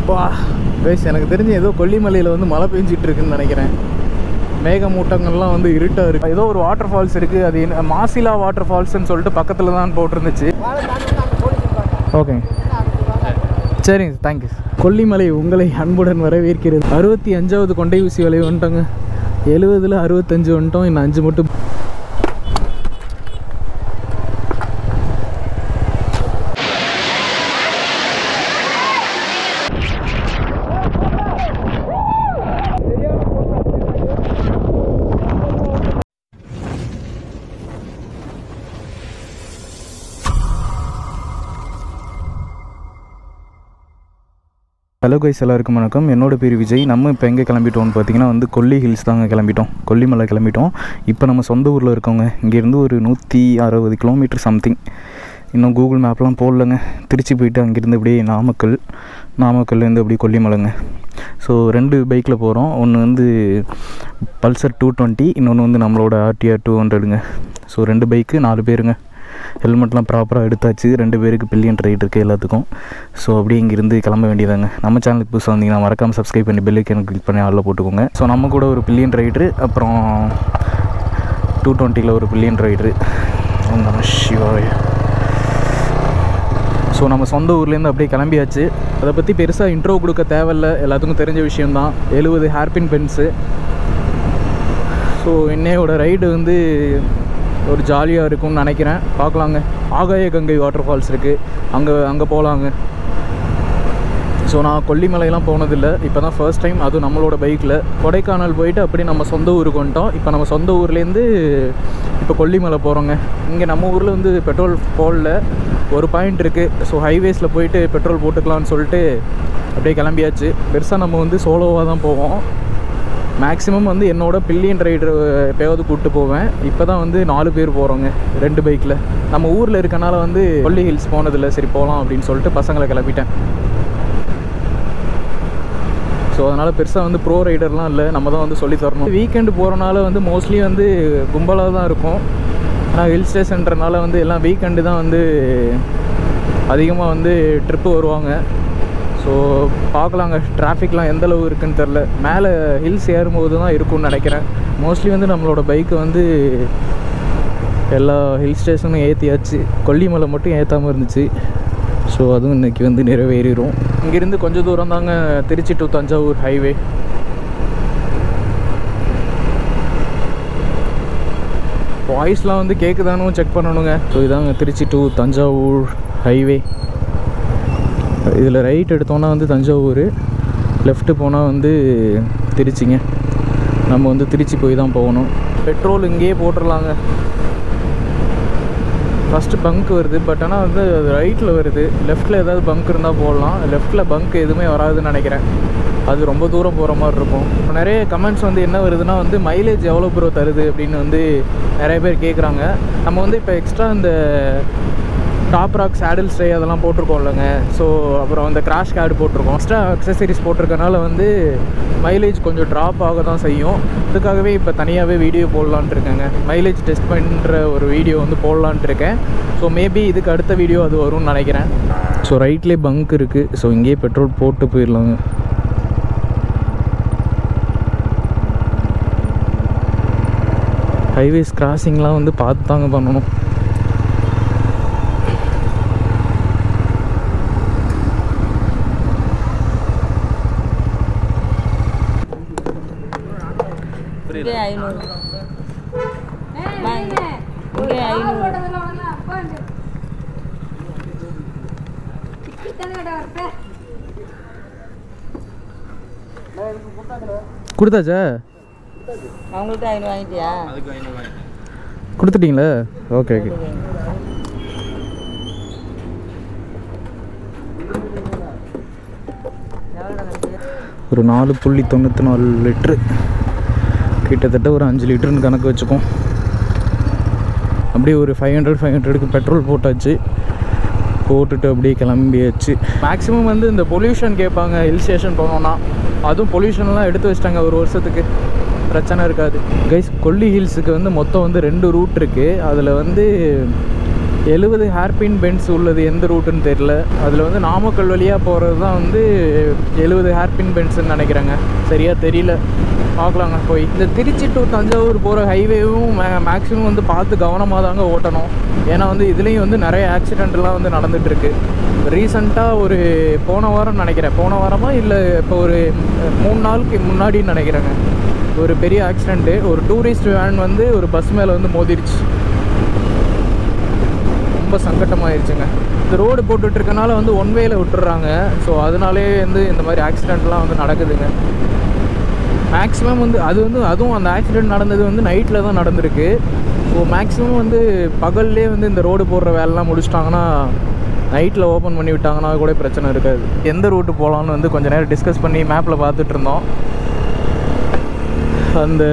வா கைஸ், எனக்கு தெரிஞ்சு ஏதோ கொல்லிமலையில் வந்து மழை பெஞ்சிட்டு இருக்குன்னு நினைக்கிறேன். மேகமூட்டங்கள்லாம் வந்து இருட்டாக இருக்குது. ஏதோ ஒரு வாட்டர் ஃபால்ஸ் இருக்குது, அது மாசிலா வாட்டர் ஃபால்ஸ்ன்னு சொல்லிட்டு பக்கத்தில் தான் போட்டிருந்துச்சு. ஓகே, சரிங்க, தேங்க்யூ. கொல்லிமலை உங்களை அன்புடன் வரவேற்கிறது. 65வது கொண்டை ஊசி வளைவு வந்துட்டோங்க. 70ல் 65 வந்துட்டோம், இன்னும் 5 மட்டும். ஹலோ கைஸ், எல்லாருக்கும் வணக்கம். என்னோட பேர் விஜய். நம்ம இப்போ எங்கே கிளம்பிட்டோம்னு பார்த்தீங்கன்னா வந்து கொல்லி ஹில்ஸ் தாங்க கிளம்பிட்டோம். கொல்லிமலை கிளம்பிட்டோம். இப்போ நம்ம சொந்த ஊரில் இருக்கோங்க. இங்கேருந்து ஒரு 160 கிலோமீட்டர் சம்திங். இன்னும் கூகுள் மேப்லாம் போடலங்க. திருச்சி போயிட்டு அங்கேருந்து அப்படியே நாமக்கல்லேருந்து அப்படியே கொல்லிமலைங்க. ஸோ 2 பைக்கில் போகிறோம். ஒன்று வந்து பல்சர் 220, இன்னொன்று வந்து நம்மளோட RTR 200ங்க. ஸோ 2 பைக்கு 4 பேருங்க. ஹெல்மெட்லாம் ப்ராப்பராக எடுத்தாச்சு. 2 பேருக்கு பில்லியன் ரைட் இருக்குது எல்லாத்துக்கும். ஸோ அப்படியே இங்கேருந்து கிளம்ப வேண்டியதாங்க. நம்ம சேனலுக்கு புதுசாக வந்தீங்கன்னா மறக்காமல் சப்ஸ்கிரைப் பண்ணி பெல் ஐக்கான் கிளிக் பண்ணி ஆளில் போட்டுக்கோங்க. ஸோ நம்ம கூட ஒரு பில்லியன் ரைடரு, அப்புறம் 220ல் ஒரு பில்லியன் ரைடரு. நம்ம சிவாய. ஸோ நம்ம சொந்த ஊர்லேருந்து அப்படியே கிளம்பியாச்சு. அதை பற்றி பெருசாக இன்ட்ரோ கொடுக்க தேவையில்லை, எல்லாத்துக்கும் தெரிஞ்ச விஷயந்தான். 70 ஹேர்பின் பென்ஸு. ஸோ என்னையோட ரைடு வந்து ஒரு ஜாலியாக இருக்கும்னு நினைக்கிறேன். பார்க்கலாங்க. ஆகாய கங்கை வாட்டர் ஃபால்ஸ் இருக்குது, அங்கே போகலாங்க. ஸோ நான் கொல்லிமலையெல்லாம் போனதில்லை, இப்போ தான் ஃபர்ஸ்ட் டைம், அதுவும் நம்மளோட பைக்கில். கொடைக்கானல் போயிட்டு அப்படி நம்ம சொந்த ஊருக்கு வந்துட்டோம். இப்போ நம்ம சொந்த ஊர்லேருந்து இப்போ கொல்லிமலை போகிறோங்க. இங்கே நம்ம ஊரில் வந்து பெட்ரோல் போடல, ஒரு பாயிண்ட் இருக்குது. ஸோ ஹைவேஸில் போயிட்டு பெட்ரோல் போட்டுக்கலான்னு சொல்லிட்டு அப்படியே கிளம்பியாச்சு. பெருசாக நம்ம வந்து சோலோவாக தான் போவோம். மேக்ஸிமம் வந்து என்னோட பில்லியன் ரைடர் எப்போயாவது கூப்பிட்டு போவேன். இப்போ தான் வந்து 4 பேர் போகிறோங்க 2 பைக்கில். நம்ம ஊரில் இருக்கனால வந்து கொல்லி ஹில்ஸ் போனதில்லை, சரி போகலாம் அப்படின்னு சொல்லிட்டு பசங்களை கிளப்பிட்டேன். ஸோ அதனால் பெருசாக வந்து ப்ரோ ரைடர்லாம் இல்லை, நம்ம தான் வந்து சொல்லி தரணும். வீக்கெண்டு போகிறனால வந்து மோஸ்ட்லி வந்து கும்பலாக தான் இருக்கும். ஆனால் ஹில் ஸ்டேஷன்றனால வந்து எல்லாம் வீக்கெண்டு தான் வந்து அதிகமாக வந்து ட்ரிப்பு வருவாங்க. ஸோ பார்க்கலாங்க. டிராஃபிக்லாம் எந்தளவு இருக்குதுன்னு தெரில. மேலே ஹில்ஸ் ஏறும்போது தான் இருக்கும்னு நினைக்கிறேன். மோஸ்ட்லி வந்து நம்மளோட பைக்கு வந்து எல்லா ஹில் ஸ்டேஷனும் ஏற்றியாச்சு. கொல்லிமலை மட்டும் ஏற்றாமல் இருந்துச்சு. ஸோ அதுவும் இன்றைக்கி வந்து நிறைவேறிடும். இங்கேருந்து கொஞ்சம் தூரம் தாங்க திருச்சி டு தஞ்சாவூர் ஹைவே. வாய்ஸ்லாம் வந்து கேட்குதானும் செக் பண்ணணுங்க. ஸோ இதாங்க திருச்சி டு தஞ்சாவூர் ஹைவே. இதில் ரைட் எடுத்தோன்னா வந்து தஞ்சாவூர், லெஃப்ட்டு போனால் வந்து திருச்சிங்க. நம்ம வந்து திருச்சி போய் தான் போகணும். பெட்ரோல் இங்கேயே போட்டுடலாங்க. ஃபஸ்ட்டு பங்க் வருது, பட் ஆனால் வந்து அது ரைட்டில் வருது. லெஃப்ட்டில் ஏதாவது பங்க் இருந்தால் போடலாம். லெஃப்ட்டில் பங்க் எதுவுமே வராதுன்னு நினைக்கிறேன். அது ரொம்ப தூரம் போகிற மாதிரி இருக்கும். இப்போ நிறைய கமெண்ட்ஸ் வந்து என்ன வருதுன்னா வந்து மைலேஜ் எவ்வளோ ப்ரோ தருது அப்படின்னு வந்து நிறைய பேர் கேட்குறாங்க. நம்ம வந்து இப்போ எக்ஸ்ட்ரா இந்த டாப் ராக் சேடில் ஸ்டே அதெல்லாம் போட்டிருக்கோம் இல்லைங்க. ஸோ அப்புறம் அந்த கிராஷ் கார்டு போட்டிருக்கோம். எக்ஸ்ட்ரா அக்சசரிஸ் போட்டிருக்கனால வந்து மைலேஜ் கொஞ்சம் ட்ராப் ஆக தான் செய்யும். அதுக்காகவே இப்போ தனியாகவே வீடியோ போடலான்ட்டு இருக்கேங்க. மைலேஜ் டெஸ்ட் பண்ணுற ஒரு வீடியோ வந்து போடலான்ட்டு இருக்கேன். ஸோ மேபி இதுக்கு அடுத்த வீடியோ அது வரும்னு நினைக்கிறேன். ஸோ ரைட்லேயே பங்க் இருக்குது. ஸோ இங்கேயே பெட்ரோல் போட்டு போயிடலாங்க. ஹைவேஸ் கிராசிங்லாம் வந்து பார்த்து தாங்க பண்ணணும். இங்கே 500 இங்கே 500 கொடுத்தாச்சா? அவங்கள்ட்ட 500 வாங்கிட்டியா? கொடுத்துட்டிங்களா? Okay okay. ஒரு 4.94 லிட்ரு, கிட்டத்தட்ட ஒரு 5 லிட்டருன்னு கணக்கு வச்சுக்கோம். அப்படியே ஒரு 500க்கு பெட்ரோல் போட்டாச்சு. போட்டுட்டு அப்படியே கிளம்பியாச்சு. மேக்ஸிமம் வந்து இந்த பொல்யூஷன் கேட்பாங்க ஹில் ஸ்டேஷன் போனோன்னா. அதுவும் பொல்யூஷன்லாம் எடுத்து வச்சிட்டாங்க, ஒரு வருஷத்துக்கு பிரச்சனை இருக்காது. கைஸ், கொல்லி ஹில்ஸுக்கு வந்து மொத்தம் வந்து 2 ரூட் இருக்குது. அதில் வந்து 70 ஹேர்பின் பென்ஸ் உள்ளது எந்த ரூட்டுன்னு தெரியல. அதில் வந்து நாமக்கல் வழியாக போகிறது தான் வந்து 70 ஹேர்பின் பென்ஸ்ன்னு நினைக்கிறேங்க, சரியாக தெரியல. பார்க்கலாங்க போய். இந்த திருச்சி டு தஞ்சாவூர் போகிற ஹைவேவும் மேக்ஸிமம் வந்து பார்த்து கவனமாக தாங்க ஓட்டணும். ஏன்னா வந்து இதுலேயும் வந்து நிறைய ஆக்சிடெண்ட்லாம் வந்து நடந்துகிட்ருக்கு. ரீசண்டாக ஒரு போன வாரம் நினைக்கிறேன், போன வாரமா இல்லை இப்போ ஒரு 3 நாளுக்கு முன்னாடின்னு நினைக்கிறேங்க, ஒரு பெரிய ஆக்சிடெண்ட்டு. ஒரு டூரிஸ்ட் வேன் வந்து ஒரு பஸ் மேலே வந்து மோதிருச்சு. ரொம்ப சங்கட்டமாயிருச்சுங்க. இந்த ரோடு போட்டுட்ருக்கனால வந்து ஒன் வேல விட்டுறாங்க. ஸோ அதனாலே வந்து இந்த மாதிரி ஆக்சிடெண்ட்லாம் வந்து நடக்குதுங்க மேக்ஸிமம் வந்து. அதுவும் அந்த ஆக்சிடெண்ட் நடந்தது வந்து நைட்டில் தான் நடந்திருக்கு. ஸோ மேக்ஸிமம் வந்து பகல்லே வந்து இந்த ரோடு போடுற வேலைலாம் முடிச்சிட்டாங்கன்னா, நைட்டில் ஓப்பன் பண்ணி விட்டாங்கன்னா கூட பிரச்சனை இருக்காது. எந்த ரூட்டு போகலான்னு வந்து கொஞ்சம் நேரம் டிஸ்கஸ் பண்ணி மேப்பில் பார்த்துட்டு இருந்தோம். அந்த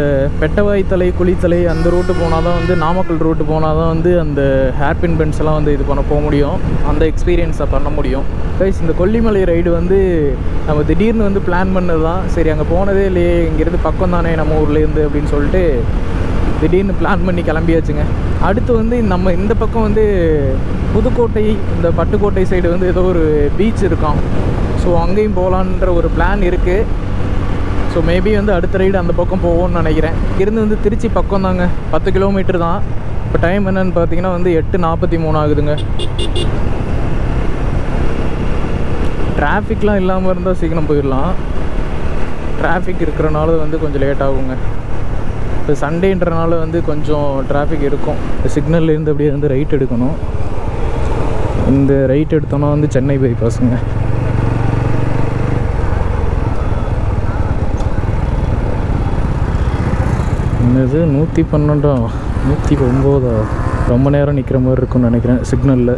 பெட்டவாய்த்தலை குளித்தலை அந்த ரூட்டு போனால் தான் வந்து, நாமக்கல் ரூட்டு போனால் தான் வந்து அந்த ஹேர்பின் பென்ஸ் எல்லாம் வந்து இது போக முடியும், அந்த எக்ஸ்பீரியன்ஸை பண்ண முடியும். கைஸ் இந்த கொல்லிமலை ரைடு வந்து நம்ம திடீர்னு வந்து பிளான் பண்ணது தான். சரி அங்கே போனதே இல்லையே, இங்கேருந்து பக்கம் தானே நம்ம ஊர்லேருந்து அப்படின்னு சொல்லிட்டு திடீர்னு பிளான் பண்ணி கிளம்பியாச்சுங்க. அடுத்து வந்து நம்ம இந்த பக்கம் வந்து புதுக்கோட்டை, இந்த பட்டுக்கோட்டை சைடு வந்து ஏதோ ஒரு பீச் இருக்கான். ஸோ அங்கேயும் போகலான்ற ஒரு பிளான் இருக்குது. ஸோ மேபி வந்து அடுத்த ரைடு அந்த பக்கம் போவோம்னு நினைக்கிறேன். இருந்து வந்து திருச்சி பக்கம் தாங்க, 10 கிலோமீட்டர் தான். இப்போ டைம் என்னன்னு பார்த்தீங்கன்னா வந்து 8:43 ஆகுதுங்க. டிராஃபிக்லாம் இல்லாமல் இருந்தால் சீக்கிரம் போயிடலாம். டிராஃபிக் இருக்கிறனால வந்து கொஞ்சம் லேட் ஆகுங்க. இப்போ சண்டேன்றனால வந்து கொஞ்சம் டிராஃபிக் இருக்கும். சிக்னல்லேருந்து அப்படியே வந்து ரைட் எடுக்கணும். இந்த ரைட் எடுத்தோன்னா வந்து சென்னை பைபாஸுங்க. என்னது 112 109 ரொம்ப நேரம் நிற்கிற மாதிரி இருக்கும்னு நினைக்கிறேன் சிக்னலில்.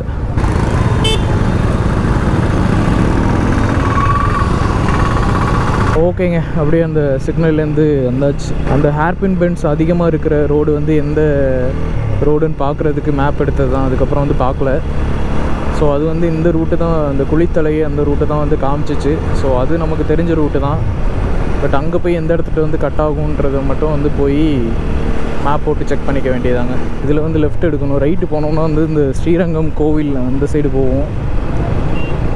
ஓகேங்க, அப்படியே அந்த சிக்னல்லேருந்து வந்தாச்சு. அந்த ஹேர்பின் பென்ஸ் அதிகமாக இருக்கிற ரோடு வந்து எந்த ரோடுன்னு பார்க்குறதுக்கு மேப் எடுத்தது தான். அதுக்கப்புறம் வந்து பார்க்கல. ஸோ அது வந்து இந்த ரூட்டு தான், அந்த குளித்தலை அந்த ரூட்டு தான் வந்து காமிச்சிச்சு. ஸோ அது நமக்கு தெரிஞ்ச ரூட்டு தான். பட் அங்கே போய் எந்த இடத்துல வந்து கட் ஆகுன்றதை மட்டும் வந்து போய் மேப் போட்டு செக் பண்ணிக்க வேண்டியதாங்க. இதில் வந்து லெஃப்ட் எடுக்கணும். ரைட்டு போனோம்னா வந்து இந்த ஸ்ரீரங்கம் கோவில் அந்த சைடு போவோம்.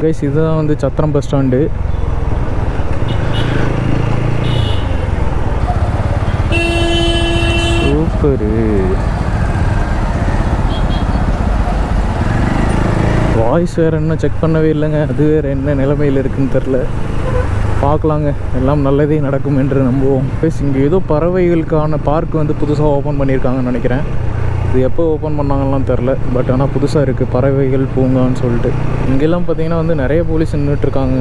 கைஸ் இதுதான் வந்து சத்திரம் பஸ் ஸ்டாண்டு. சூப்பரு. வாய்ஸ் வேறு என்ன செக் பண்ணவே இல்லைங்க. அது வேறு என்ன நிலைமையில் இருக்குதுன்னு தெரில. பார்க்கலாங்க, எல்லாம் நல்லதே நடக்கும் என்று நம்புவோம். ப்ளஸ் இங்கே ஏதோ பறவைகளுக்கான பார்க் வந்து புதுசாக ஓப்பன் பண்ணியிருக்காங்கன்னு நினைக்கிறேன். இது எப்போ ஓப்பன் பண்ணாங்கலாம் தெரில. பட் ஆனால் புதுசாக இருக்குது, பறவைகள் பூங்கான்னு சொல்லிட்டு. இங்கெல்லாம் பார்த்திங்கன்னா வந்து நிறைய போலீஸ் நின்றுட்டுருக்காங்க.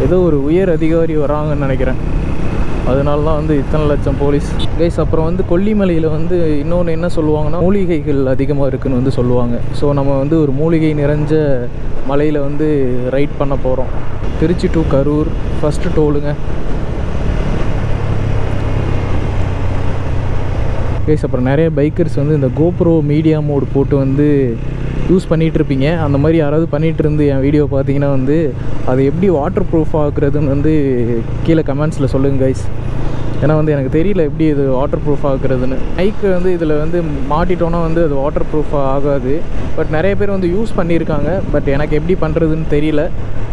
ஏதோ ஒரு உயர் அதிகாரி வராங்கன்னு நினைக்கிறேன். அதனால தான் வந்து இத்தனை லட்சம் போலீஸ். கைஸ் அப்புறம் வந்து கொல்லிமலையில் வந்து இன்னொன்று என்ன சொல்லுவாங்கன்னா, மூலிகைகள் அதிகமாக இருக்குதுன்னு வந்து சொல்லுவாங்க. ஸோ நம்ம வந்து ஒரு மூலிகை நிறைஞ்ச மலையில் வந்து ரைட் பண்ண போகிறோம். திருச்சி டு கரூர் ஃபஸ்ட்டு டோலுங்க. கைஸ் அப்புறம் நிறைய பைக்கர்ஸ் வந்து இந்த கோப்ரோ மீடியா மோடு போட்டு வந்து யூஸ் பண்ணிகிட்ருப்பீங்க. அந்த மாதிரி யாராவது பண்ணிகிட்டு இருந்து என் வீடியோ பார்த்தீங்கன்னா வந்து அது எப்படி வாட்டர் ப்ரூஃப் ஆகுறதுன்னு வந்து கீழே கமெண்ட்ஸில் சொல்லுங்கள் கைஸ். ஏன்னா வந்து எனக்கு தெரியல எப்படி இது வாட்டர் ப்ரூஃப் ஆகுறதுன்னு. பைக்கு வந்து இதில் வந்து மாட்டிட்டோன்னா வந்து அது வாட்டர் ப்ரூஃப் ஆகாது. பட் நிறைய பேர் வந்து யூஸ் பண்ணியிருக்காங்க. பட் எனக்கு எப்படி பண்ணுறதுன்னு தெரியல.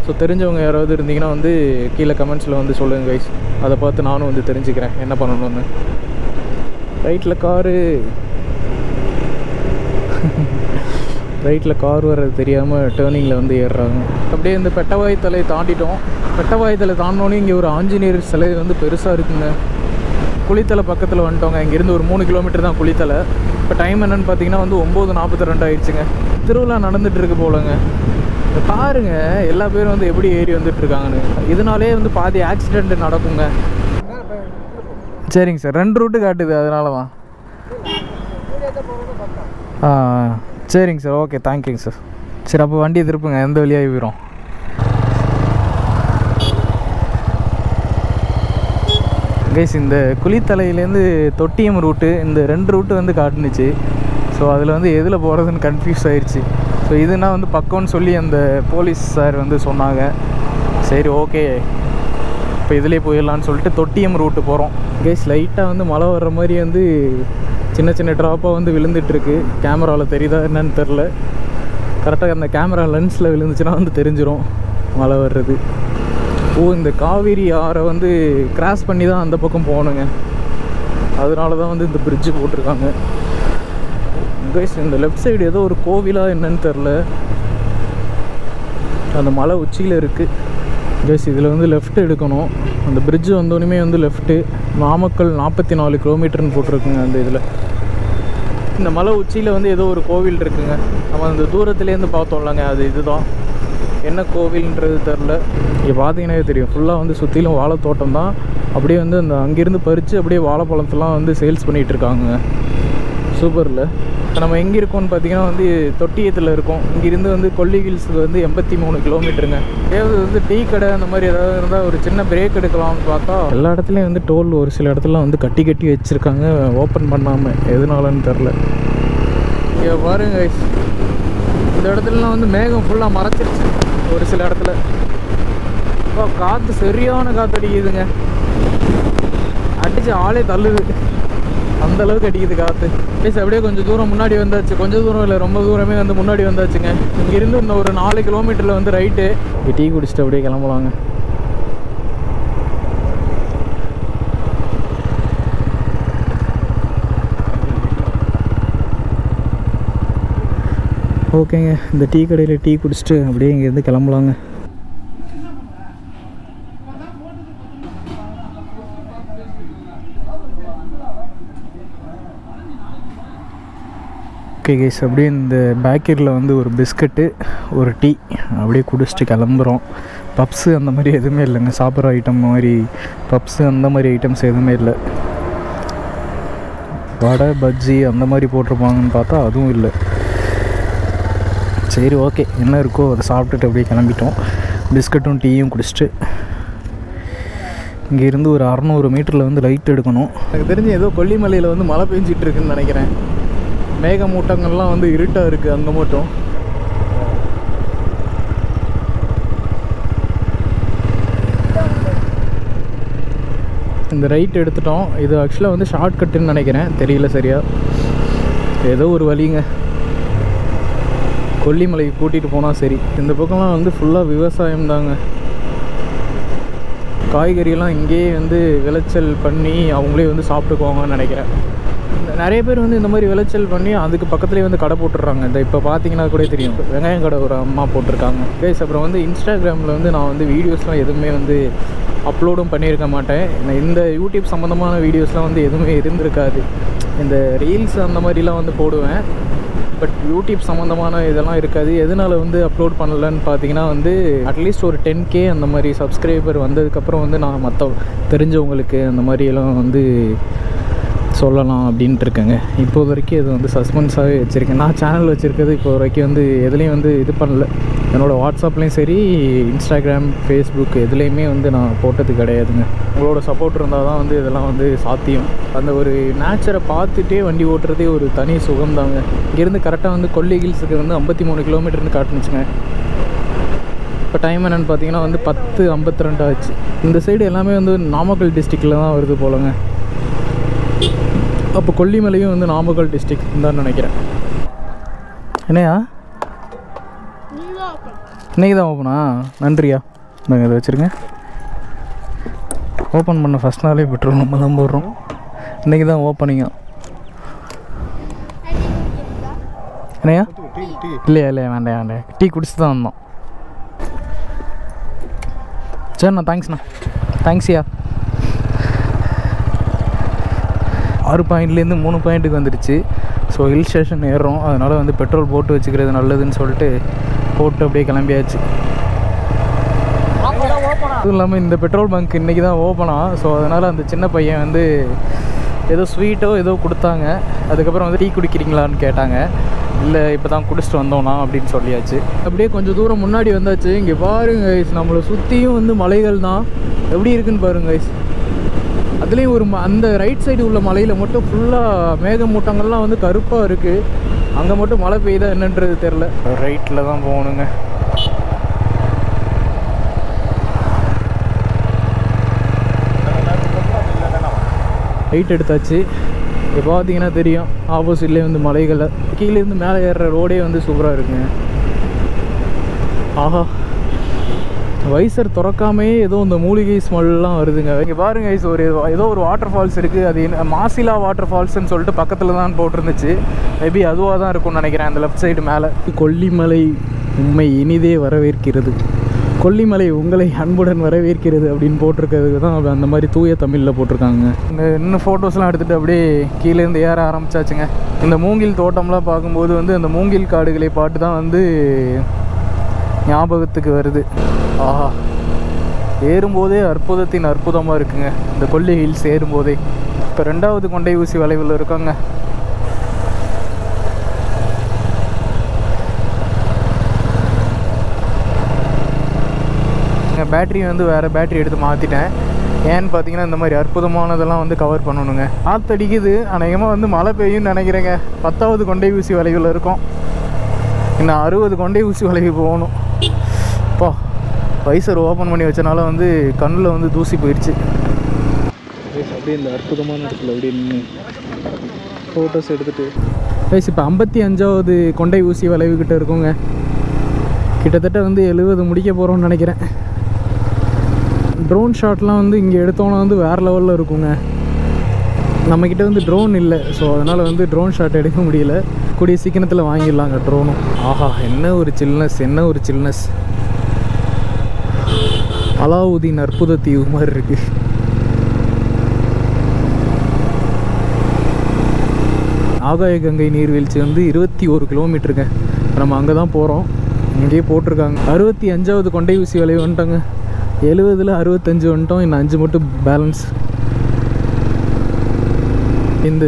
ஸோ தெரிஞ்சவங்க யாராவது இருந்தீங்கன்னா வந்து கீழே கமெண்ட்ஸில் வந்து சொல்லுங்கள் கைஸ். அதை பார்த்து நானும் வந்து தெரிஞ்சுக்கிறேன் என்ன பண்ணணும்னு. ரைட்டில் காரு ரைட்டில் கார் வர்றது தெரியாமல் டேர்னிங்கில் வந்து ஏறுறாங்க. அப்படியே இந்த பெட்டவாய்த்தலை தாண்டிட்டோம். பெட்டவாய்த்தலை தாண்டினோன்னே இங்கே ஒரு ஆஞ்சநேயர் சிலை வந்து பெருசாக இருக்குங்க. குளித்தலை பக்கத்தில் வந்துட்டோங்க. இங்கேருந்து ஒரு 3 கிலோமீட்டர் தான் குளித்தலை. இப்போ டைம் என்னென்னு பார்த்தீங்கன்னா வந்து 9:42 ஆயிடுச்சுங்க. திருவிழா நடந்துகிட்ருக்கு போலங்க. இப்போ பாருங்க எல்லா பேரும் வந்து எப்படி ஏறி வந்துட்டுருக்காங்கன்னு. இதனாலே வந்து பாதி ஆக்சிடெண்ட் நடக்குங்க. சரிங்க சார், 2 ரூட்டு காட்டுது அதனால தான். சரிங்க சார், ஓகே தேங்க்யூங்க சார். சரி அப்போ வண்டியை திருப்புங்க, எந்த வழியாக போயிடும். கைஸ் இந்த குளித்தலையிலேருந்து தொட்டியம் ரூட்டு இந்த 2 ரூட்டு வந்து காட்டுனுச்சு. ஸோ அதில் வந்து எதில் போகிறதுன்னு கன்ஃபியூஸ் ஆயிடுச்சு. ஸோ இதுனா வந்து பக்கம்னு சொல்லி அந்த போலீஸ் சார் வந்து சொன்னாங்க. சரி ஓகே இப்போ இதிலே போயிடலான்னு சொல்லிட்டு தொட்டியம் ரூட்டு போகிறோம். கைஸ் லைட்டாக வந்து மழை வர்ற மாதிரி வந்து சின்ன சின்ன ட்ராப்பாக வந்து விழுந்துட்டுருக்கு. கேமராவில் தெரியுதா என்னன்னு தெரில. கரெக்டாக அந்த கேமரா லென்ஸில் விழுந்துச்சுன்னா வந்து தெரிஞ்சிடும் மழை வர்றது. இந்த காவேரி ஆறை வந்து கிராஸ் பண்ணி தான் அந்த பக்கம் போகணுங்க. அதனால தான் வந்து இந்த பிரிட்ஜு போட்டிருக்காங்க. கைஸ் இந்த லெஃப்ட் சைடு ஏதோ ஒரு கோவிலாக என்னன்னு தெரில. அந்த மலை உச்சியில் இருக்குது கைஸ். இதில் வந்து லெஃப்ட் எடுக்கணும். அந்த பிரிட்ஜு வந்தோடனே வந்து லெஃப்ட்டு. நாமக்கல் 44 கிலோமீட்டர்னு போட்டிருக்குங்க அந்த இதில். இந்த மலை உச்சியில் வந்து ஏதோ ஒரு கோவில் இருக்குங்க. நம்ம அந்த தூரத்துலேருந்து பார்த்தோம்லங்க, அது இதுதான். என்ன கோவில்ன்றது தெரில. இங்கே பார்த்தீங்கன்னா தெரியும், ஃபுல்லாக வந்து சுற்றிலும் வாழைத்தோட்டம் தான். அப்படியே வந்து அந்த அங்கேருந்து பறித்து அப்படியே வாழைப்பழத்தெல்லாம் வந்து சேல்ஸ் பண்ணிகிட்ருக்காங்க. சூப்பரில். இப்போ நம்ம எங்கே இருக்கோம்னு பார்த்தீங்கன்னா வந்து தொட்டியத்தில் இருக்கோம். இங்கேருந்து வந்து கொல்லி ஹில்ஸுக்கு வந்து 83 கிலோமீட்டருங்க. ஏதாவது வந்து டீ கடை அந்த மாதிரி ஏதாவது இருந்தால் ஒரு சின்ன பிரேக் எடுக்கலாம்னு பார்த்தா எல்லா இடத்துலையும் வந்து டோல் ஒரு சில இடத்துலாம் வந்து கட்டி கட்டி வச்சுருக்காங்க, ஓப்பன் பண்ணாமல். எதுனாலன்னு தெரில. இங்கே பாருங்க, இந்த இடத்துலலாம் வந்து மேகம் ஃபுல்லாக மறைச்சிருச்சு ஒரு சில இடத்துல. இப்போ காற்று சரியான காற்று அடிக்குதுங்க. அடித்து ஆளே தள்ளுது, அந்தளவுக்கு அடிக்குது காற்று. ப்ளீஸ் அப்படியே கொஞ்சம் தூரம் முன்னாடி வந்தாச்சு. கொஞ்சம் தூரம் இல்லை, ரொம்ப தூரமே வந்து முன்னாடி வந்தாச்சுங்க. இங்கேருந்து இன்னும் ஒரு 4 கிலோமீட்டரில் வந்து ரைட்டு. டீ குடிச்சிட்டு அப்படியே கிளம்பலாங்க. ஓகேங்க, இந்த டீ கடையில் டீ குடிச்சிட்டு அப்படியே இங்கேருந்து கிளம்பலாங்க. ஓகே கைஸ், அப்படியே இந்த பேக்கரியில் வந்து ஒரு பிஸ்கட்டு ஒரு டீ அப்படியே குடிச்சிட்டு கிளம்புறோம். பப்ஸு அந்த மாதிரி எதுவுமே இல்லைங்க. சாப்பிட்ற ஐட்டம் மாதிரி பப்ஸு அந்த மாதிரி ஐட்டம்ஸ் எதுவுமே இல்லை. வடை பஜ்ஜி அந்த மாதிரி போட்டிருப்பாங்கன்னு பார்த்தா அதுவும் இல்லை. சரி ஓகே, என்ன இருக்கோ அதை சாப்பிட்டுட்டு அப்படியே கிளம்பிட்டோம். பிஸ்கட்டும் டீயும் குடிச்சிட்டு இங்கேருந்து ஒரு 600 மீட்டரில் வந்து லைட் எடுக்கணும். எனக்கு தெரிஞ்சு ஏதோ கொல்லிமலையில் வந்து மழை பெஞ்சிட்டு இருக்குன்னு நினைக்கிறேன். மேகமூட்டங்கள்லாம் வந்து இருட்டாக இருக்குது அங்கே மட்டும். இந்த ரைட் எடுத்துட்டோம். இது ஆக்சுவலாக வந்து ஷார்ட்கட்டுன்னு நினைக்கிறேன், தெரியல சரியா. ஏதோ ஒரு வழிங்க. கொல்லிமலைக்கு கூட்டிகிட்டு போனால் சரி. இந்த பக்கம்லாம் வந்து ஃபுல்லாக விவசாயம் தாங்க. காய்கறியெல்லாம் இங்கேயே வந்து விளைச்சல் பண்ணி அவங்களே வந்து சாப்பிட்டுக்குவாங்கன்னு நினைக்கிறேன். நிறைய பேர் வந்து இந்த மாதிரி விளைச்சல் பண்ணி அதுக்கு பக்கத்துலேயே வந்து கடை போட்டுடுறாங்க. இந்த இப்போ பார்த்தீங்கன்னா கூட தெரியும், வெங்காயம் கடை ஒரு அம்மா போட்டிருக்காங்க கைஸ். அப்புறம் வந்து இன்ஸ்டாகிராமில் வந்து நான் வந்து வீடியோஸ்லாம் எதுவுமே வந்து அப்லோடும் பண்ணியிருக்க மாட்டேன். இந்த யூடியூப் சம்மந்தமான வீடியோஸ்லாம் வந்து எதுவுமே இருந்திருக்காது. இந்த ரீல்ஸ் அந்த மாதிரிலாம் வந்து போடுவேன், பட் யூடியூப் சம்மந்தமான இதெல்லாம் இருக்காது. எதனால் வந்து அப்லோட் பண்ணலன்னு பார்த்தீங்கன்னா வந்து அட்லீஸ்ட் ஒரு 10K அந்த மாதிரி சப்ஸ்கிரைபர் வந்ததுக்கப்புறம் வந்து நான் மற்ற தெரிஞ்சவங்களுக்கு அந்த மாதிரியெல்லாம் வந்து சொல்லலாம் அப்படின்ட்டு இருக்கேங்க. இப்போ வரைக்கும் இது வந்து சஸ்பென்ஸாகவே வச்சுருக்கேன். நான் சேனல் வச்சுருக்கிறது இப்போ வரைக்கும் வந்து எதுலேயும் வந்து இது பண்ணல. என்னோடய வாட்ஸ்அப்லேயும் சரி, இன்ஸ்டாகிராம், ஃபேஸ்புக் எதுலேயுமே வந்து நான் போட்டது கிடையாதுங்க. உங்களோட சப்போர்ட் இருந்தால் தான் வந்து இதெல்லாம் வந்து சாத்தியம். அந்த ஒரு நேச்சரை பார்த்துட்டே வண்டி ஓட்டுறதே ஒரு தனி சுகம்தாங்க. இங்கேருந்து கரெக்டாக வந்து கொல்லி ஹில்ஸுக்கு வந்து 53 கிலோமீட்டர்னு காட்டுனுச்சுங்க. இப்போ டைம் என்னென்னு பார்த்தீங்கன்னா வந்து 10:52 ஆச்சு. இந்த சைடு எல்லாமே வந்து நாமக்கல் டிஸ்ட்ரிக்டில் தான் வருது போலங்க. அப்போ கொல்லிமலையும் வந்து நாமக்கல் டிஸ்ட்ரிக்ட் தான் நினைக்கிறேன். என்னையா இன்றைக்கி தான் ஓப்பனா? நன்றியா. நாங்கள் இதை வச்சுருங்க. ஓப்பன் பண்ண ஃபஸ்ட் நாளே பெட்ரோல் நம்ம தான் போடுறோம். இன்றைக்கி தான் ஓப்பனிங்க. என்னையா? இல்லையா வேண்டாம் வேண்டாம், டீ குடிச்சு தான் வந்தோம். சரிண்ணா, தேங்க்ஸ்ண்ணா. தேங்க்ஸ்யா. 6 பாயிண்ட்லேருந்து 3 பாயிண்ட்டுக்கு வந்துடுச்சு. ஸோ ஹில் ஸ்டேஷன் ஏறுறோம், அதனால் வந்து பெட்ரோல் போட்டு வச்சுக்கிறது நல்லதுன்னு சொல்லிட்டு போட்டு அப்படியே கிளம்பியாச்சு. அதுவும் இல்லாமல் இந்த பெட்ரோல் பங்க் இன்றைக்கி தான் ஓப்பனா. ஸோ அதனால் அந்த சின்ன பையன் வந்து ஏதோ ஸ்வீட்டோ ஏதோ கொடுத்தாங்க. அதுக்கப்புறம் வந்து டீ குடிக்கிறீங்களான்னு கேட்டாங்க. இல்லை இப்போ தான் குடிச்சிட்டு வந்தோம்னா அப்படின்னு சொல்லியாச்சு. அப்படியே கொஞ்சம் தூரம் முன்னாடி வந்தாச்சு. இங்கே பாருங்க கைஸ், நம்மளை சுற்றியும் வந்து மலைகள் தான். எப்படி இருக்குன்னு பாருங்க கைஸ். அதுலேயும் ஒரு அந்த ரைட் சைடு உள்ள மலையில் மட்டும் ஃபுல்லாக மேகமூட்டங்கள்லாம் வந்து கருப்பாக இருக்குது. அங்கே மட்டும் மழை பெய்யுதா என்னன்றது தெரில. ரைட்டில் தான் போகணுங்க. ரைட் எடுத்தாச்சு. இப்போ பார்த்தீங்கன்னா தெரியும் ஆப்போசிட்லேயே வந்து மலைகளை கீழேருந்து மேலே ஏறுற ரோடே வந்து சூப்பராக இருக்குங்க. ஆஹா, வைசர் திறக்காமே ஏதோ இந்த மூலிகை ஸ்மெல்லாம் வருதுங்க. இங்கே பாருங்க ஐஸ், ஏதோ ஒரு வாட்டர் ஃபால்ஸ் இருக்குது. அது மாசிலா வாட்டர் ஃபால்ஸ்ன்னு சொல்லிட்டு பக்கத்தில் தான் போட்டிருந்துச்சு. மேபி அதுவாக தான் இருக்கும்னு நினைக்கிறேன். அந்த லெஃப்ட் சைடு மேலே கொல்லிமலை உண்மை இனிதே வரவேற்கிறது, கொல்லிமலை உங்களை அன்புடன் வரவேற்கிறது அப்படின்னு போட்டிருக்கிறதுக்கு தான் அந்த மாதிரி தூய தமிழில் போட்டிருக்காங்க. இன்னும் ஃபோட்டோஸ்லாம் எடுத்துகிட்டு அப்படியே கீழேருந்து ஏற ஆரம்பிச்சாச்சுங்க. இந்த மூங்கில் தோட்டம்லாம் பார்க்கும்போது வந்து அந்த மூங்கில் காடுகளை பாட்டு தான் வந்து ஞாபகத்துக்கு வருது. ஆஹா, ஏறும்போதே அற்புதத்தின் அற்புதமாக இருக்குங்க இந்த கொல்லி ஹில்ஸ் ஏறும்போதே. இப்போ 2வது கொண்டை ஊசி வளைவில் இருக்காங்க. பேட்ரி வந்து வேறு பேட்ரி எடுத்து மாற்றிட்டேன். ஏன்னு பார்த்தீங்கன்னா இந்த மாதிரி அற்புதமானதெல்லாம் வந்து கவர் பண்ணணுங்க. காற்றடிக்குது, அநேகமாக வந்து மழை பெய்யும்னு நினைக்கிறேங்க. 10வது கொண்டை ஊசி வளைவில் இருக்கும். இன்னும் 60 கொண்டை ஊசி வளைவு போகணும். அப்பா, வைசர் ஓப்பன் பண்ணி வச்சனால வந்து கண்ணில் வந்து தூசி போயிடுச்சு. அப்படியே இந்த அற்புதமான இடத்துல அப்படியே நின்று ஃபோட்டோஸ் எடுத்துகிட்டு வைஸ் இப்போ 55வது கொண்டை ஊசி வளைவுக்கிட்ட இருக்குங்க. கிட்டத்தட்ட வந்து 70 முடிக்க போகிறோம்னு நினைக்கிறேன். ட்ரோன் ஷாட்லாம் வந்து இங்கே எடுத்தோன்னா வந்து வேறு லெவலில் இருக்குங்க. நம்மக்கிட்ட வந்து ட்ரோன் இல்லை, ஸோ அதனால் வந்து ட்ரோன் ஷாட் எடுக்க முடியல. கூடிய சீக்கிரத்தில் வாங்கிடலாங்க ட்ரோனும். ஆஹா, என்ன ஒரு சில்னஸ், என்ன ஒரு சில்னஸ். அலாவுதீன் அற்புத தீவு மாதிரி இருக்கு. ஆகாய கங்கை நீர்வீழ்ச்சி வந்து 21 கிலோமீட்டருங்க. நம்ம அங்கே தான் போகிறோம். இங்கேயே போட்டிருக்காங்க 65வது கொண்டை ஊசி வளைவு வந்துட்டாங்க. 70ல் 65 வந்துட்டோம். இன்னும் 5 மட்டும் பேலன்ஸ். இந்த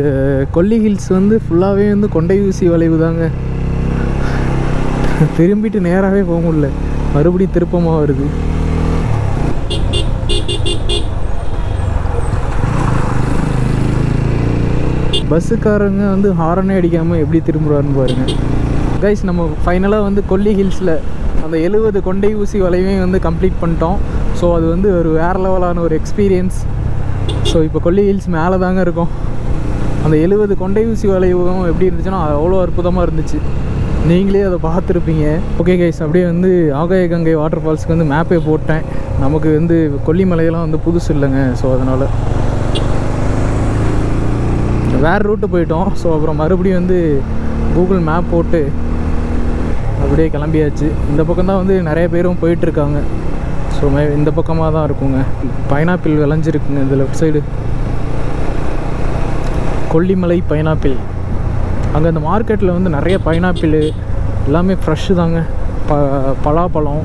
கொல்லி ஹில்ஸ் வந்து ஃபுல்லாகவே வந்து கொண்டை ஊசி வளைவு தாங்க. திரும்பிட்டு நேராகவே போக முடியல, மறுபடியும் திருப்பமாக வருது. பஸ்ஸுக்காரங்க வந்து ஹாரனே அடிக்காமல் எப்படி திரும்புகிறாருன்னு பாருங்கள் கைஸ். நம்ம ஃபைனலாக வந்து கொல்லி ஹில்ஸில் அந்த 70 கொண்டை ஊசி வளைவையும் வந்து கம்ப்ளீட் பண்ணிட்டோம். ஸோ அது வந்து ஒரு வேறு லெவலான ஒரு எக்ஸ்பீரியன்ஸ். ஸோ இப்போ கொல்லி ஹில்ஸ் மேலே தாங்க இருக்கும். அந்த 70 கொண்டை ஊசி வளைவும் எப்படி இருந்துச்சுன்னா அவ்வளோ அற்புதமாக இருந்துச்சு. நீங்களே அதை பார்த்துருப்பீங்க. ஓகே கைஸ், அப்படியே வந்து ஆகாய கங்கை வாட்டர் ஃபால்ஸுக்கு வந்து மேப்பே போட்டேன். நமக்கு வந்து கொல்லிமலையெல்லாம் வந்து புதுசு இல்லைங்க. ஸோ அதனால் வேறு ரூட்டு போயிட்டோம். ஸோ அப்புறம் மறுபடியும் வந்து கூகுள் மேப் போட்டு அப்படியே கிளம்பியாச்சு. இந்த பக்கம் தான் வந்து நிறைய பேரும் போயிட்டுருக்காங்க. ஸோ இந்த பக்கமாக தான் இருக்குங்க. பைனாப்பிள் விளைஞ்சிருக்குங்க இந்த லெஃப்ட் சைடு. கொல்லிமலை பைனாப்பிள். அங்கே அந்த மார்க்கெட்டில் வந்து நிறைய பைனாப்பிள் எல்லாமே ஃப்ரெஷ்ஷு தாங்க. பலாப்பழம்,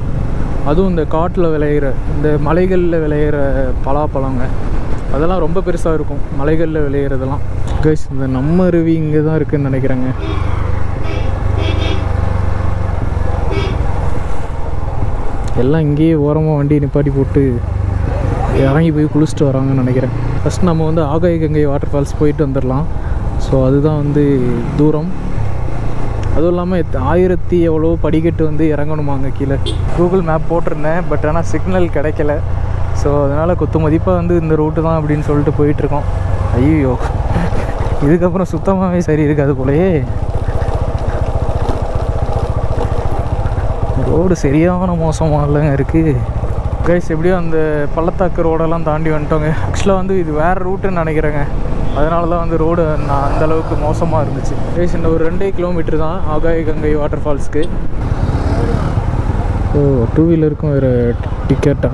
அதுவும் இந்த காட்டில் விளையிற இந்த மலைகளில் விளையிற பலாப்பழங்க. அதெல்லாம் ரொம்ப பெருசாக இருக்கும் மலைகளில் விளையிறதெல்லாம். கைஸ், இந்த நம்ம அருவி இங்கே தான் இருக்குதுன்னு நினைக்கிறேங்க. எல்லாம் இங்கேயே ஓரமாக வண்டி நிப்பாட்டி போட்டு இறங்கி போய் குளிச்சுட்டு வராங்கன்னு நினைக்கிறேன். ஃபஸ்ட் நம்ம வந்து ஆகாய கங்கை வாட்டர் ஃபால்ஸ் போயிட்டு வந்துடலாம். ஸோ அதுதான் வந்து தூரம். அதுவும் இல்லாமல் 1000 எவ்வளோ படிக்கட்டு வந்து இறங்கணுமாங்க கீழே. கூகுள் மேப் போட்டிருந்தேன், பட் ஆனால் சிக்னல் கிடைக்கல. ஸோ அதனால் குத்து மதிப்பாக வந்து இந்த ரூட்டு தான் அப்படின்னு சொல்லிட்டு போயிட்டுருக்கோம். ஐயோ, இதுக்கப்புறம் சுத்தமாகவே சரி இருக்காது போலயே. ரோடு சரியான மோசமாக இல்லைங்க இருக்குது கைஸ். எப்படியோ அந்த பள்ளத்தாக்கு ரோடெல்லாம் தாண்டி வந்துட்டோங்க. ஆக்சுவலாக வந்து இது வேறு ரூட்டுன்னு நினைக்கிறேங்க. அதனால தான் வந்து ரோடு நான் அந்தளவுக்கு மோசமாக இருந்துச்சு கைஸ். இந்த ஒரு 2 கிலோமீட்டர் தான் ஆகாய கங்கை வாட்டர் ஃபால்ஸ்க்கு. ஓ, 2 வீலருக்கும் வேறு டிக்கெட்டா?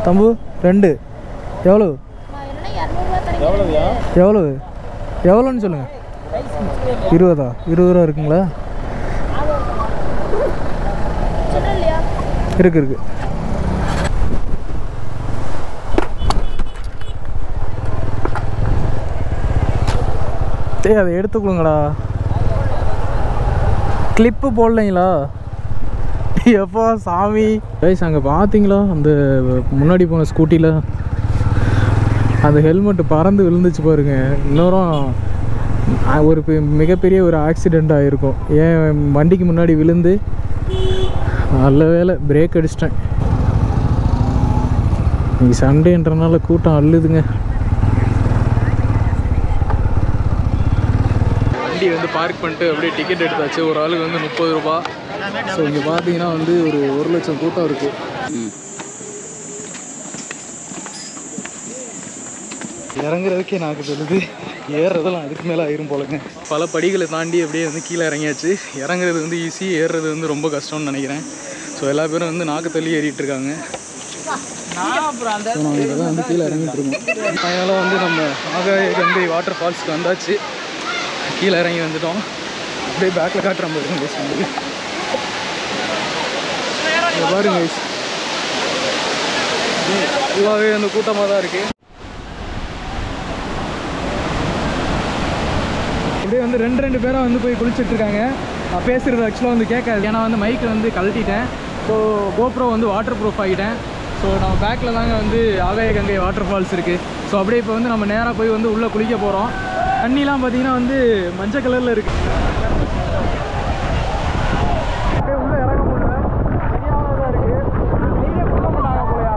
தம்பு 2 எவ்வளோ? எவ்வளவு எவ்வளோன்னு சொல்லுங்கள். 20 ரூபா இருக்குங்களா? இருக்கு. அதை எடுத்துக்கொள்ளுங்களா. கிளிப்பு போடலைங்களா? எப்பா சாமி கைஸ், அங்கே பார்த்தீங்களா அந்த முன்னாடி போன ஸ்கூட்டியில் அந்த ஹெல்மெட்டு பறந்து விழுந்துச்சு பாருங்க. இன்னொரும் ஒரு மிகப்பெரிய ஒரு ஆக்சிடெண்ட் ஆகிருக்கும். ஏன் வண்டிக்கு முன்னாடி விழுந்து நல்ல வேலை பிரேக் அடிச்சிட்டேன். இன்னைக்கு சண்டேன்றனால கூட்டம் அள்ளுதுங்க. வண்டி வந்து பார்க் பண்ணிட்டு அப்படியே டிக்கெட் எடுத்தாச்சு. ஒரு ஆளுக்கு வந்து 30 ரூபா. ஸோ இங்கே பார்த்தீங்கன்னா வந்து ஒரு 1 லட்சம் கூட்டம் இருக்குது. இறங்குறதுக்கே நாக்கு சொல்லுது, ஏறுறதெல்லாம் அதுக்கு மேலே ஆயிரும் போலங்க. பல படிகளை தாண்டி அப்படியே வந்து கீழே இறங்கியாச்சு. இறங்குறது வந்து ஈஸி, ஏறுறது வந்து ரொம்ப கஷ்டம்னு நினைக்கிறேன். ஸோ எல்லா பேரும் வந்து நாக்கு தள்ளி ஏறிட்டு இருக்காங்க. நாங்கள் தான் வந்து கீழே இறங்கிட்டு இருக்கோம். அதனால் வந்து நம்ம ஆகாய கங்கை வாட்டர் ஃபால்ஸ்க்கு வந்தாச்சு. கீழே இறங்கி வந்துட்டோம். அப்படியே பேக்கில் காட்டுற மாதிரி இருக்கும் கைஸ். வந்து பாருங்க கைஸ், ஃபுல்லாகவே அந்த கூட்டமாக தான் இருக்குது. அப்படியே வந்து ரெண்டு பேராக வந்து போய் குளிச்சுட்ருக்காங்க. நான் பேசுகிறது ஆக்சுவலாக வந்து கேட்காது, ஏன்னா வந்து மைக்கை வந்து கழட்டிட்டேன். ஸோ கோப்ரோ வந்து வாட்டர் ப்ரூஃப் ஆகிட்டேன். ஸோ நம்ம பேக்கில் தாங்க வந்து ஆகாய கங்கை வாட்டர் ஃபால்ஸ் இருக்குது. ஸோ அப்படியே இப்போ வந்து நம்ம நேராக போய் வந்து உள்ளே குளிக்க போகிறோம். தண்ணிலாம் பார்த்தீங்கன்னா வந்து மஞ்சள் கலரில் இருக்குது. அப்படியே உள்ளே இறங்க முடியல, சரியாக தான் இருக்குது. நீங்களே கொடுக்க மாட்டாங்க போலையா.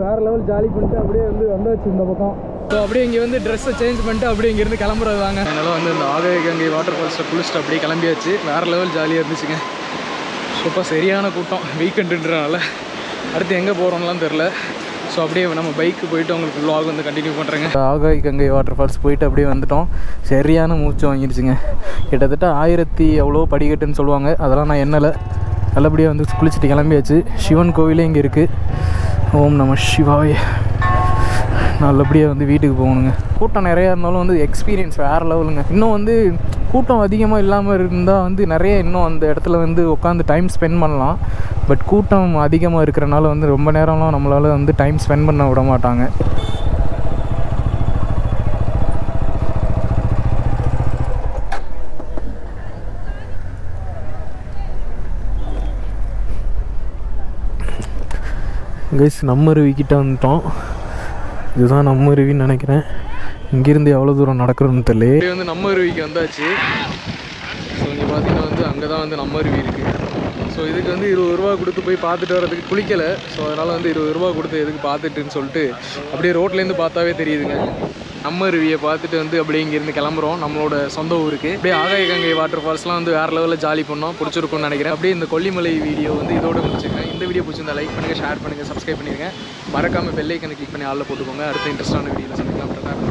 வேறு லெவல் ஜாலி பண்ணிட்டு அப்படியே வந்து வந்தாச்சு இந்த பக்கம். ஸோ அப்படியே இங்கே வந்து ட்ரெஸ்ஸை சேஞ்ச் பண்ணிட்டு அப்படியே இங்கேருந்து கிளம்புறது தாங்க. அதனால் வந்து இந்த ஆகாய கங்கை வாட்டர் ஃபால்ஸில் குளிச்சுட்டு அப்படியே கிளம்பியாச்சு. வேறு லெவல் ஜாலியாக இருந்துச்சுங்க. சூப்பர், சரியான கூட்டம் வீக்கெண்டுன்றனால. அடுத்து எங்கே போகிறோம்லாம் தெரில. ஸோ அப்படியே நம்ம பைக்கு போயிட்டு உங்களுக்கு vlog வந்து கண்டினியூ பண்ணுறேங்க. ஆகாய கங்கை வாட்டர் ஃபால்ஸ் போயிட்டு அப்படியே வந்துட்டோம். சரியான மூச்சு வாங்கிடுச்சுங்க. கிட்டத்தட்ட 1000 எவ்வளோ படிக்கட்டுன்னு சொல்லுவாங்க, அதெல்லாம் நான் எண்ணலை. நல்லபடியாக வந்து குளிச்சுட்டு கிளம்பியாச்சு. சிவன் கோவிலே இங்கே இருக்குது. ஓம் நம சிவாய. நல்லபடியாக வந்து வீட்டுக்கு போகணுங்க. கூட்டம் நிறையா இருந்தாலும் வந்து எக்ஸ்பீரியன்ஸ் வேறு லெவலுங்க. இன்னும் வந்து கூட்டம் அதிகமாக இல்லாமல் இருந்தால் வந்து நிறைய இன்னும் அந்த இடத்துல வந்து உட்காந்து டைம் ஸ்பெண்ட் பண்ணலாம். பட் கூட்டம் அதிகமாக இருக்கிறனால வந்து ரொம்ப நேரம்லாம் நம்மளால் வந்து டைம் ஸ்பெண்ட் பண்ண விட மாட்டாங்க. கைஸ், நம்ம அருவிக்கிட்ட வந்துட்டோம். இதுதான் நம்ம அருவின்னு நினைக்கிறேன். இங்கேருந்து எவ்வளோ தூரம் நடக்கிறோன்னு தெரியல. இப்படி வந்து நம்ம அருவிக்கு வந்தாச்சு. ஸோ இங்கே பார்த்தீங்கன்னா வந்து அங்கே தான் வந்து நம்ம அருவி இருக்குது. ஸோ இதுக்கு வந்து 20 ரூபா கொடுத்து போய் பார்த்துட்டு வரதுக்கு குளிக்கலை. ஸோ அதனால் வந்து 20 ரூபா கொடுத்து எதுக்கு பார்த்துட்டுன்னு சொல்லிட்டு அப்படியே ரோட்லேருந்து பார்த்தாவே தெரியுதுங்க. நம்ம அருவியை பார்த்துட்டு வந்து அப்படியே இங்கேருந்து கிளம்புறோம் நம்மளோட சொந்த ஊருக்கு. அப்படியே ஆகாய கங்கை வாட்டர் ஃபால்ஸ்லாம் வந்து வேறு லெவலில் ஜாலி பண்ணோம். பிடிச்சிருக்கும்னு நினைக்கிறேன். அப்படியே இந்த கொல்லிமலை வீடியோ வந்து இதோட முடிச்சுக்கிறேன். இந்த வீடியோ பிடிச்சிருந்தா லைக் பண்ணுங்கள், ஷேர் பண்ணுங்கள், சப்ஸ்கிரைப் பண்ணிடுங்க. மறக்காமல் பெல் ஐக்கனை கிளிக் பண்ணி ஆளில் போட்டுக்கோங்க. அடுத்த இன்ட்ரெஸ்டான வீடியோவில் சந்திக்கலாம்.